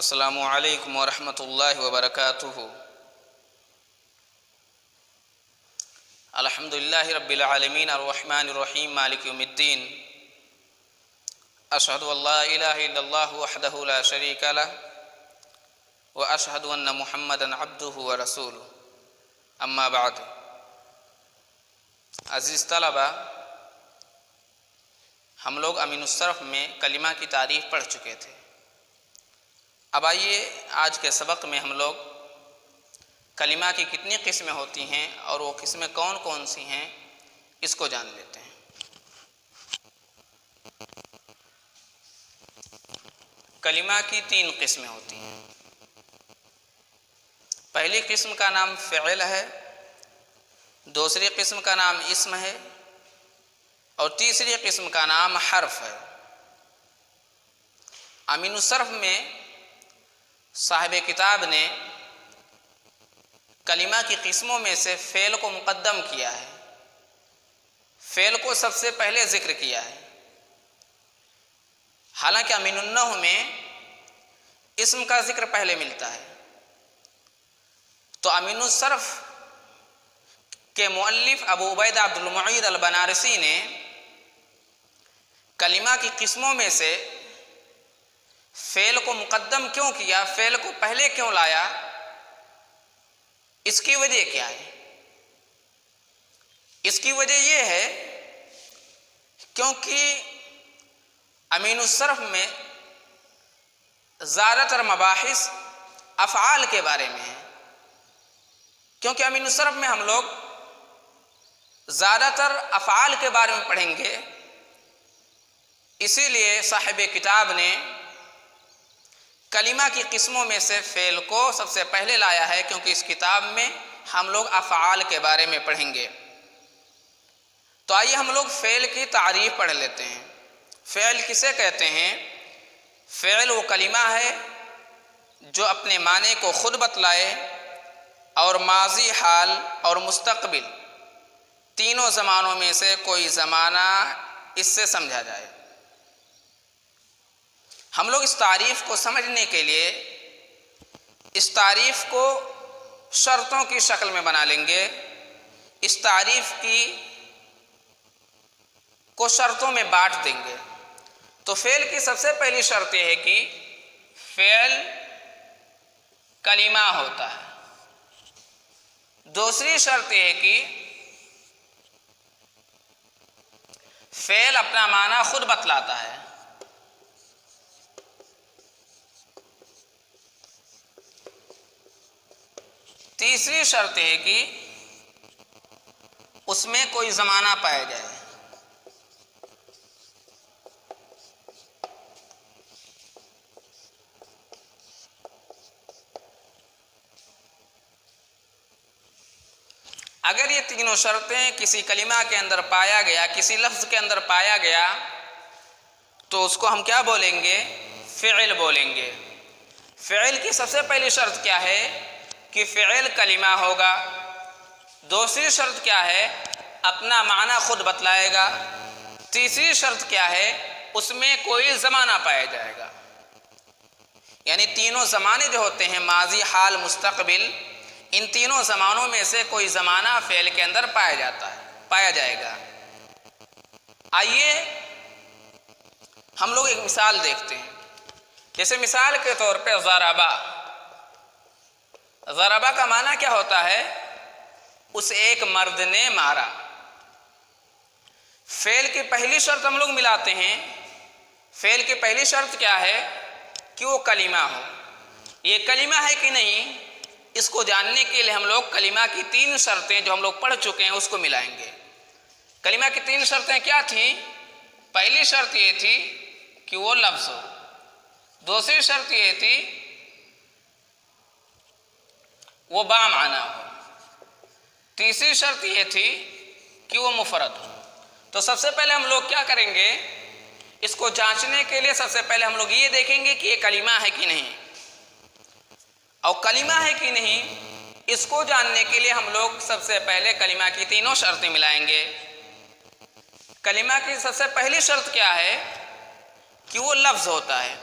السلام علیکم ورحمۃ اللہ وبرکاتہ۔ الحمد للہ رب العالمین الرحمن الرحیم مالک یوم الدین، اشہد ان لا الہ الا اللہ وحدہ لا شریک لہ واشہد ان محمدا عبدہ ورسولہ، اما بعد۔ عزیز طلبہ، ہم لوگ امین الصرف میں کلمہ کی تعریف پڑھ چکے تھے۔ اب آئیے آج کے سبق میں ہم لوگ کلمہ کی کتنی قسمیں ہوتی ہیں اور وہ قسمیں کون کون سی ہیں اس کو جان لیتے ہیں۔ کلمہ کی 3 قسمیں ہوتی ہیں۔ پہلی قسم کا نام فعل ہے، دوسری قسم کا نام اسم ہے، اور تیسری قسم کا نام حرف ہے۔ امین الصرف میں صاحب کتاب نے کلمہ کی قسموں میں سے فعل کو مقدم کیا ہے، فعل کو سب سے پہلے ذکر کیا ہے، حالانکہ امین النحو میں اسم کا ذکر پہلے ملتا ہے۔ تو امین الصرف کے مؤلف ابو عبیدہ عبد المعید البنارسی نے کلمہ کی قسموں میں سے فعل کو مقدم کیوں کیا، فعل کو پہلے کیوں لایا، اس کی وجہ کیا ہے؟ اس کی وجہ یہ ہے کیونکہ امین الصرف میں زیادہ تر مباحث افعال کے بارے میں ہیں، کیونکہ امین الصرف میں ہم لوگ زیادہ تر افعال کے بارے میں پڑھیں گے، اسی لیے صاحب کتاب نے کلمہ کی قسموں میں سے فعل کو سب سے پہلے لایا ہے، کیونکہ اس کتاب میں ہم لوگ افعال کے بارے میں پڑھیں گے۔ تو آئیے ہم لوگ فعل کی تعریف پڑھ لیتے ہیں۔ فعل کسے کہتے ہیں؟ فعل وہ کلمہ ہے جو اپنے معنی کو خود بتلائے اور ماضی، حال اور مستقبل تینوں زمانوں میں سے کوئی زمانہ اس سے سمجھا جائے۔ ہم لوگ اس تعریف کو سمجھنے کے لیے اس تعریف کو شرطوں کی شکل میں بنا لیں گے، اس تعریف کو شرطوں میں بانٹ دیں گے۔ تو فعل کی سب سے پہلی شرط یہ ہے کہ فعل کلمہ ہوتا ہے۔ دوسری شرط یہ ہے کہ فعل اپنا معنی خود بتلاتا ہے۔ تیسری شرط ہے کہ اس میں کوئی زمانہ پایا جائے۔ اگر یہ تینوں شرطیں کسی کلمہ کے اندر پایا گیا، کسی لفظ کے اندر پایا گیا، تو اس کو ہم کیا بولیں گے؟ فعل بولیں گے۔ فعل کی سب سے پہلی شرط کیا ہے؟ کہ فعل کلمہ ہوگا۔ دوسری شرط کیا ہے؟ اپنا معنی خود بتلائے گا۔ تیسری شرط کیا ہے؟ اس میں کوئی زمانہ پایا جائے گا۔ یعنی تینوں زمانے جو ہوتے ہیں، ماضی، حال، مستقبل، ان تینوں زمانوں میں سے کوئی زمانہ فعل کے اندر پایا جائے گا۔ آئیے ہم لوگ ایک مثال دیکھتے ہیں۔ جیسے مثال کے طور پہ ضربہ۔ ضربہ کا معنی کیا ہوتا ہے؟ اس ایک مرد نے مارا۔ فعل کی پہلی شرط ہم لوگ ملاتے ہیں۔ فعل کی پہلی شرط کیا ہے؟ کہ وہ کلمہ ہو۔ یہ کلمہ ہے کہ نہیں، اس کو جاننے کے لیے ہم لوگ کلمہ کی 3 شرطیں جو ہم لوگ پڑھ چکے ہیں اس کو ملائیں گے۔ کلمہ کی 3 شرطیں کیا تھیں؟ پہلی شرط یہ تھی کہ وہ لفظ ہو۔ دوسری شرط یہ تھی وہ با معنی ہو۔ تیسری شرط یہ تھی کہ وہ مفرد ہو۔ تو سب سے پہلے ہم لوگ کیا کریں گے؟ اس کو جانچنے کے لیے سب سے پہلے ہم لوگ یہ دیکھیں گے کہ یہ کلمہ ہے کہ نہیں، اور کلمہ ہے کہ نہیں اس کو جاننے کے لیے ہم لوگ سب سے پہلے کلمہ کی 3 شرطیں ملائیں گے۔ کلمہ کی سب سے پہلی شرط کیا ہے؟ کہ وہ لفظ ہوتا ہے۔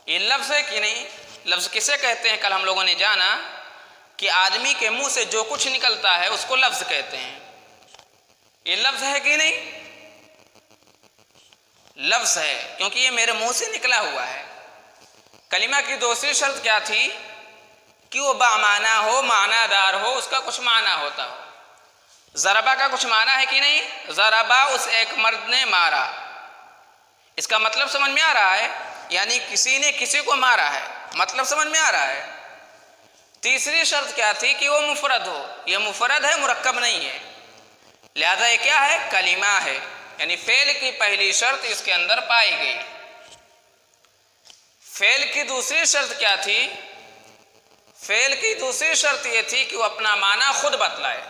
یہ لفظ ہے کہ نہیں؟ لفظ کسے کہتے ہیں؟ کل ہم لوگوں نے جانا کہ آدمی کے منہ سے جو کچھ نکلتا ہے اس کو لفظ کہتے ہیں. یہ لفظ ہے کہ نہیں؟ لفظ ہے، کیونکہ یہ میرے منہ سے نکلا ہوا ہے. کلمہ کی دوسری شرط کیا تھی؟ کہ وہ بامعنی ہو، معنی دار ہو، اس کا کچھ معنی ہوتا ہو. ضربہ کا کچھ معنی ہے کہ نہیں؟ ضربہ اس ایک مرد نے مارا، اس کا مطلب سمجھ میں آ رہا ہے؟ یعنی کسی نے کسی کو مارا ہے، مطلب سمجھ میں آ رہا ہے. تیسری شرط کیا تھی؟ کہ وہ مفرد ہو. یہ مفرد ہے، مرکب نہیں ہے، لہذا یہ کیا ہے؟ کلمہ ہے. یعنی فعل کی پہلی شرط اس کے اندر پائی گئی. فعل کی دوسری شرط کیا تھی؟ فعل کی دوسری شرط یہ تھی کہ وہ اپنا معنی خود بتلائے.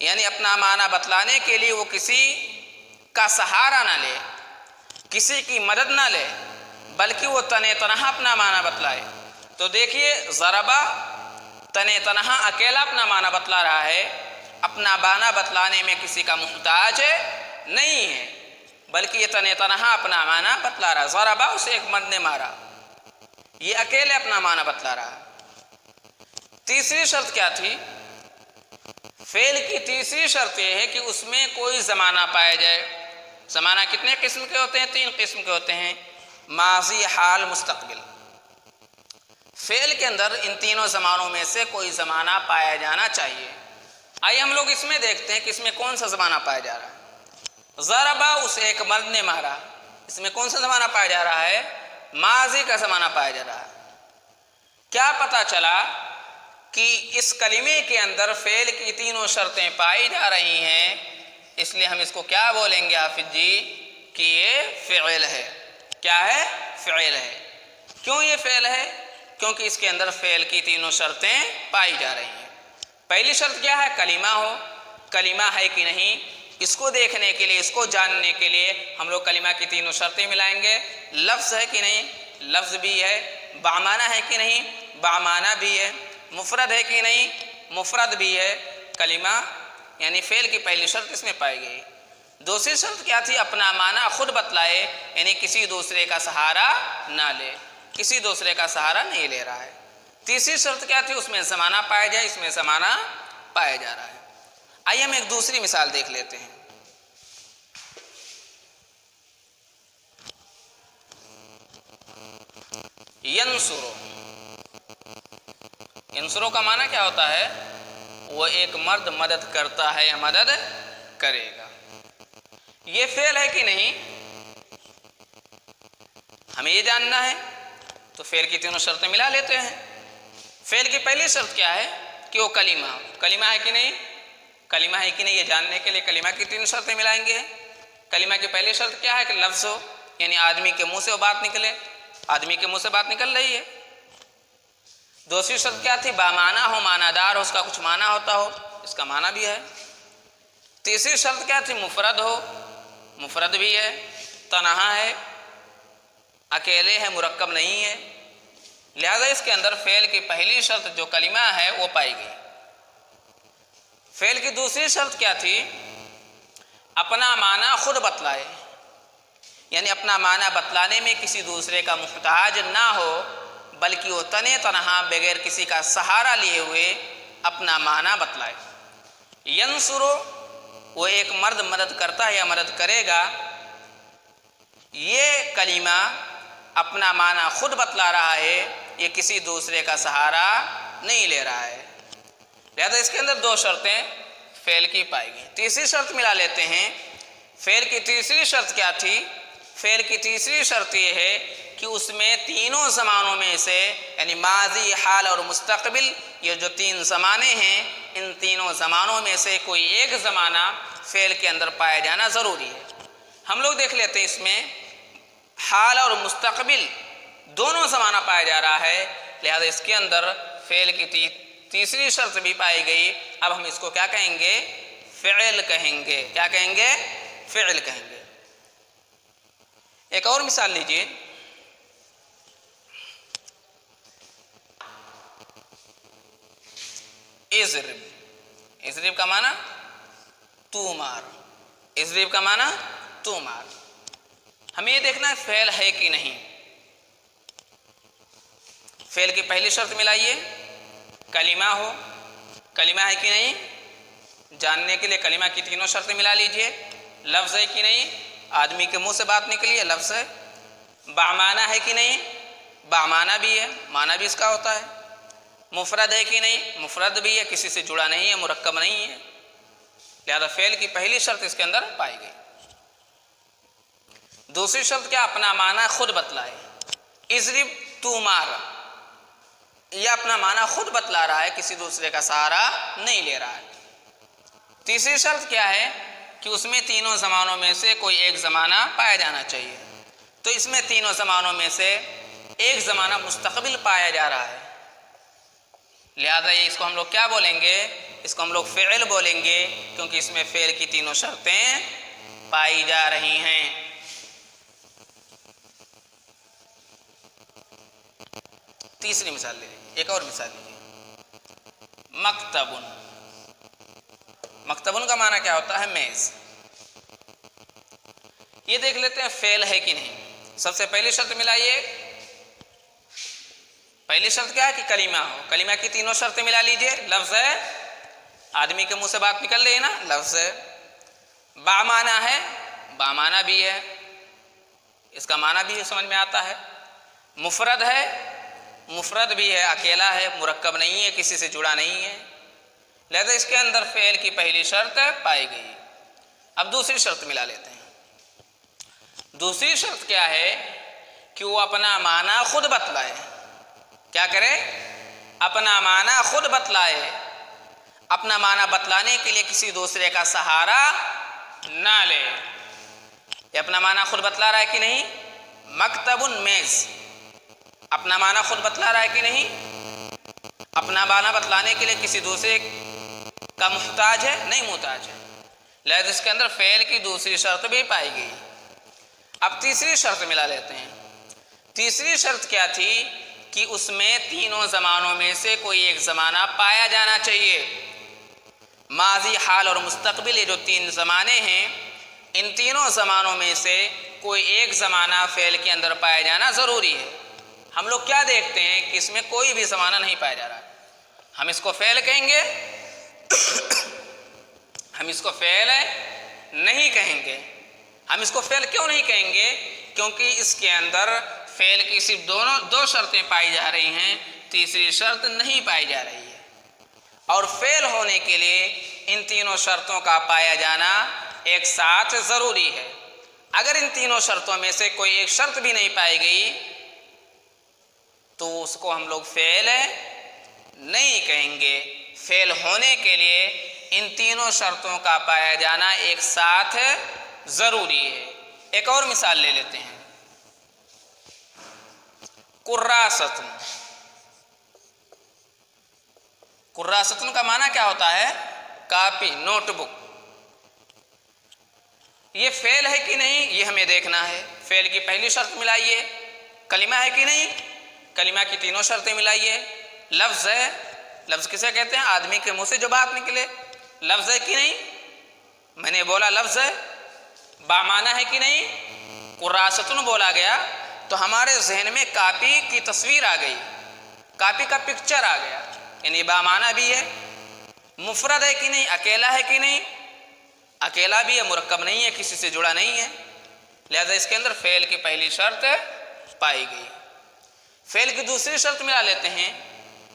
یعنی اپنا معنی بتلانے کے لیے وہ کسی کا سہارا نہ لے، کسی کی مدد نہ لے، بلکہ وہ تنے تنہا اپنا معنی بتلائے. تو دیکھیے، ضربہ تنے تنہا اکیلا اپنا معنی بتلا رہا ہے، اپنا معنی بتلانے میں کسی کا محتاج نہیں ہے، بلکہ یہ تنے تنہا اپنا معنی بتلا رہا ہے. ضربہ اسے ایک مرد نے مارا، یہ اکیلے اپنا معنی بتلا رہا ہے. تیسری شرط کیا تھی؟ فعل کی تیسری شرط یہ ہے کہ اس میں کوئی زمانہ پایا جائے. زمانہ کتنے قسم کے ہوتے ہیں؟ 3 قسم کے ہوتے ہیں: ماضی، حال، مستقبل. فعل کے اندر ان تینوں زمانوں میں سے کوئی زمانہ پایا جانا چاہیے. آئیے ہم لوگ اس میں دیکھتے ہیں کہ اس میں کون سا زمانہ پایا جا رہا ہے. ضربہ اسے ایک مرد نے مارا، اس میں کون سا زمانہ پایا جا رہا ہے؟ ماضی کا زمانہ پایا جا رہا ہے. کیا پتہ چلا کہ اس کلمے کے اندر فعل کی تینوں شرطیں پائی جا رہی ہیں، اس لیے ہم اس کو کیا بولیں گے حافظ جی؟ کہ یہ فعل ہے. کیا ہے؟ فعل ہے. کیوں یہ فعل ہے؟ کیونکہ اس کے اندر فعل کی تینوں شرطیں پائی جا رہی ہیں. پہلی شرط کیا ہے؟ کلمہ ہو. کلمہ ہے کہ نہیں، اس کو دیکھنے کے لیے، اس کو جاننے کے لیے ہم لوگ کلمہ کی تینوں شرطیں ملائیں گے. لفظ ہے کہ نہیں؟ لفظ بھی ہے. بامعنی ہے کہ نہیں؟ بامعنی بھی ہے. مفرد ہے کہ نہیں؟ مفرد بھی ہے. کلمہ یعنی فعل کی پہلی شرط اس میں پائی گئی. دوسری شرط کیا تھی؟ اپنا معنی خود بتلائے، یعنی کسی دوسرے کا سہارا نہ لے، کسی دوسرے کا سہارا نہیں لے رہا ہے. تیسری شرط کیا تھی؟ اس میں زمانہ پایا جائے، اس میں زمانہ پایا جا رہا ہے. آئیے ہم ایک دوسری مثال دیکھ لیتے ہیں. ینصرو. ینصرو کا معنی کیا ہوتا ہے؟ وہ ایک مرد مدد کرتا ہے یا مدد کرے گا. یہ فعل ہے کہ نہیں؟ ہمیں یہ جاننا ہے. تو فعل کی تینوں شرطیں ملا لیتے ہیں. فعل کی پہلی شرط کیا ہے؟ کہ وہ کلمہ. کلمہ ہے کہ نہیں؟ کلمہ ہے کہ نہیں، یہ جاننے کے لیے کلمہ کی تین شرطیں ملائیں گے. کلمہ کی پہلی شرط کیا ہے؟ کہ لفظ ہو، یعنی آدمی کے منہ سے وہ بات نکلے. آدمی کے منہ سے بات نکل رہی ہے. دوسری شرط کیا تھی؟ بامعنی ہو، معنی دار ہو، اس کا کچھ معنی ہوتا ہو. اس کا معنی بھی ہے. تیسری شرط کیا تھی؟ مفرد ہو. مفرد بھی ہے، تنہا ہے، اکیلے ہے، مرکب نہیں ہے. لہذا اس کے اندر فعل کی پہلی شرط جو کلمہ ہے وہ پائی گئی. فعل کی دوسری شرط کیا تھی؟ اپنا معنی خود بتلائے، یعنی اپنا معنی بتلانے میں کسی دوسرے کا محتاج نہ ہو، بلکہ وہ تنے تنہا بغیر کسی کا سہارا لیے ہوئے اپنا معنی بتلائے. ینصرو، وہ ایک مرد مدد کرتا ہے یا مدد کرے گا. یہ کلمہ اپنا معنی خود بتلا رہا ہے، یہ کسی دوسرے کا سہارا نہیں لے رہا ہے. لہذا اس کے اندر 2 شرطیں فعل کی پائی گئی. تیسری شرط ملا لیتے ہیں. فعل کی تیسری شرط کیا تھی؟ فعل کی تیسری شرط یہ ہے کہ اس میں تینوں زمانوں میں سے، یعنی ماضی، حال اور مستقبل، یہ جو 3 زمانے ہیں، ان تینوں زمانوں میں سے کوئی ایک زمانہ فعل کے اندر پایا جانا ضروری ہے. ہم لوگ دیکھ لیتے ہیں اس میں حال اور مستقبل دونوں زمانہ پایا جا رہا ہے. لہذا اس کے اندر فعل کی تیسری شرط بھی پائی گئی. اب ہم اس کو کیا کہیں گے؟ فعل کہیں گے. کیا کہیں گے؟ فعل کہیں گے. ایک اور مثال لیجئے. اضرب. اضرب کا معنی تو مار. اضرب کا معنی تو مار. ہمیں یہ دیکھنا ہے فعل ہے کہ نہیں. فعل کی پہلی شرط ملائیے، کلمہ ہو، کلمہ ہے کہ نہیں، جاننے کے لیے کلمہ کی تینوں شرطیں ملا لیجئے، لفظ ہے کہ نہیں، آدمی کے منہ سے بات نکلی ہے، لفظ ہے، بامعنی ہے کہ نہیں، بامعنی بھی ہے، معنی بھی اس کا ہوتا ہے، مفرد ہے کہ نہیں، مفرد بھی ہے، کسی سے جڑا نہیں ہے، مرکب نہیں ہے، لہذا فعل کی پہلی شرط اس کے اندر پائی گئی۔ دوسری شرط کیا؟ اپنا معنی خود بتلائے، اضرب تو مار، یہ اپنا معنی خود بتلا رہا ہے، کسی دوسرے کا سہارا نہیں لے رہا ہے۔ تیسری شرط کیا ہے کہ اس میں تینوں زمانوں میں سے کوئی ایک زمانہ پایا جانا چاہیے، تو اس میں تینوں زمانوں میں سے ایک زمانہ مستقبل پایا جا رہا ہے، لہذا اس کو ہم لوگ کیا بولیں گے؟ اس کو ہم لوگ فعل بولیں گے، کیونکہ اس میں فعل کی تینوں شرطیں پائی جا رہی ہیں۔ تیسری مثال لے لیجیے، ایک اور مثال لیجیے، مکتبن، مکتبن کا معنی کیا ہوتا ہے؟ میز۔ یہ دیکھ لیتے ہیں فعل ہے کہ نہیں۔ سب سے پہلی شرط ملائیے، پہلی شرط کیا ہے کہ کلمہ ہو، کلمہ کی تینوں شرطیں ملا لیجئے، لفظ ہے، آدمی کے منہ سے بات نکل رہی ہے نا، لفظ ہے، بامعنی ہے، بامعنی بھی ہے، اس کا معنی بھی سمجھ میں آتا ہے، مفرد ہے، مفرد بھی ہے، اکیلا ہے، مرکب نہیں ہے، کسی سے جڑا نہیں ہے، لہذا اس کے اندر فعل کی پہلی شرط پائی گئی۔ اب دوسری شرط ملا لیتے ہیں۔ دوسری شرط کیا ہے کہ وہ اپنا معنی خود بتلائے، کیا کرے؟ اپنا معنی خود بتلائے، اپنا معنی بتلانے کے لیے کسی دوسرے کا سہارا نہ لے۔ یہ اپنا معنی خود بتلا رہا ہے کہ نہیں؟ مکتبن میز، اپنا معنی خود بتلا رہا ہے کہ نہیں؟ اپنا معنی بتلانے کے لیے کسی دوسرے کا محتاج ہے؟ نہیں محتاج ہے، لہذا اس کے اندر فعل کی دوسری شرط بھی پائی گئی۔ اب تیسری شرط ملا لیتے ہیں۔ تیسری شرط کیا تھی کہ اس میں تینوں زمانوں میں سے کوئی ایک زمانہ پایا جانا چاہیے۔ ماضی، حال اور مستقبل، یہ جو تین زمانے ہیں، ان تینوں زمانوں میں سے کوئی ایک زمانہ فعل کے اندر پایا جانا ضروری ہے۔ ہم لوگ کیا دیکھتے ہیں کہ اس میں کوئی بھی زمانہ نہیں پایا جا رہا، ہم اس کو فعل کہیں گے؟ ہم اس کو فعل نہیں کہیں گے۔ ہم اس کو فعل کیوں نہیں کہیں گے؟ کیونکہ اس کے اندر فعل کی صرف دو شرطیں پائی جا رہی ہیں، تیسری شرط نہیں پائی جا رہی ہے، اور فعل ہونے کے لیے ان تینوں شرطوں کا پایا جانا ایک ساتھ ضروری ہے۔ اگر ان تینوں شرطوں میں سے کوئی ایک شرط بھی نہیں پائی گئی تو اس کو ہم لوگ فعل نہیں کہیں گے۔ فعل ہونے کے لیے ان تینوں شرطوں کا پایا جانا ایک ساتھ ضروری ہے۔ ایک اور مثال لے لیتے ہیں، کراستن۔ کراستن کا معنی کیا ہوتا ہے؟ Copy, note book. یہ فعل ہے کہ نہیں، یہ ہمیں دیکھنا ہے۔ فعل کی پہلی شرط ملائیے، کلمہ ہے کہ نہیں، کلمہ کی تینوں شرطیں ملائیے، لفظ ہے، لفظ کسے کہتے ہیں؟ آدمی کے منہ سے جو بات نکلے، لفظ ہے کہ نہیں، میں نے بولا لفظ ہے، بامعنی ہے کہ نہیں، کراستن بولا گیا تو ہمارے ذہن میں کاپی کی تصویر آ گئی، کاپی کا پکچر آ گیا، یعنی بامعنی بھی ہے، مفرد ہے کہ نہیں، اکیلا ہے کہ نہیں، اکیلا بھی ہے، مرکب نہیں ہے، کسی سے جڑا نہیں ہے، لہذا اس کے اندر فعل کی پہلی شرط پائی گئی۔ فعل کی دوسری شرط ملا لیتے ہیں۔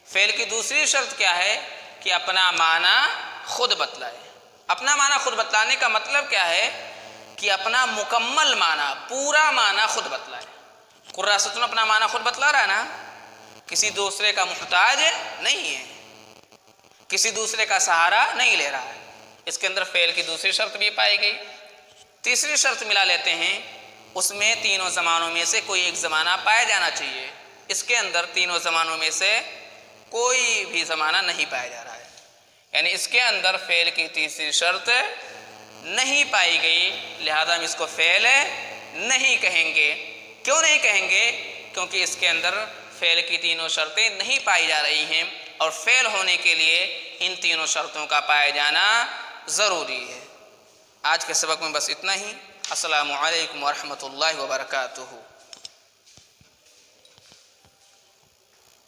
فعل کی دوسری شرط کیا ہے کہ اپنا معنی خود بتلائے۔ اپنا معنی خود بتلانے کا مطلب کیا ہے کہ اپنا مکمل معنی، پورا معنی خود بتلائے۔ کراستن اپنا معنی خود بتلا رہا ہے نا، کسی دوسرے کا محتاج نہیں ہے، کسی دوسرے کا سہارا نہیں لے رہا ہے، اس کے اندر فعل کی دوسری شرط بھی پائی گئی۔ تیسری شرط ملا لیتے ہیں، اس میں تینوں زمانوں میں سے کوئی ایک زمانہ پایا جانا چاہیے۔ اس کے اندر تینوں زمانوں میں سے کوئی بھی زمانہ نہیں پایا جا رہا ہے، یعنی اس کے اندر فعل کی تیسری شرط نہیں پائی گئی، لہذا ہم اس کو فعل نہیں کہیں گے۔ کیوں نہیں کہیں گے؟ کیونکہ اس کے اندر فعل کی تینوں شرطیں نہیں پائی جا رہی ہیں، اور فعل ہونے کے لیے ان تینوں شرطوں کا پایا جانا ضروری ہے۔ آج کے سبق میں بس اتنا ہی۔ السلام علیکم ورحمۃ اللہ وبرکاتہ۔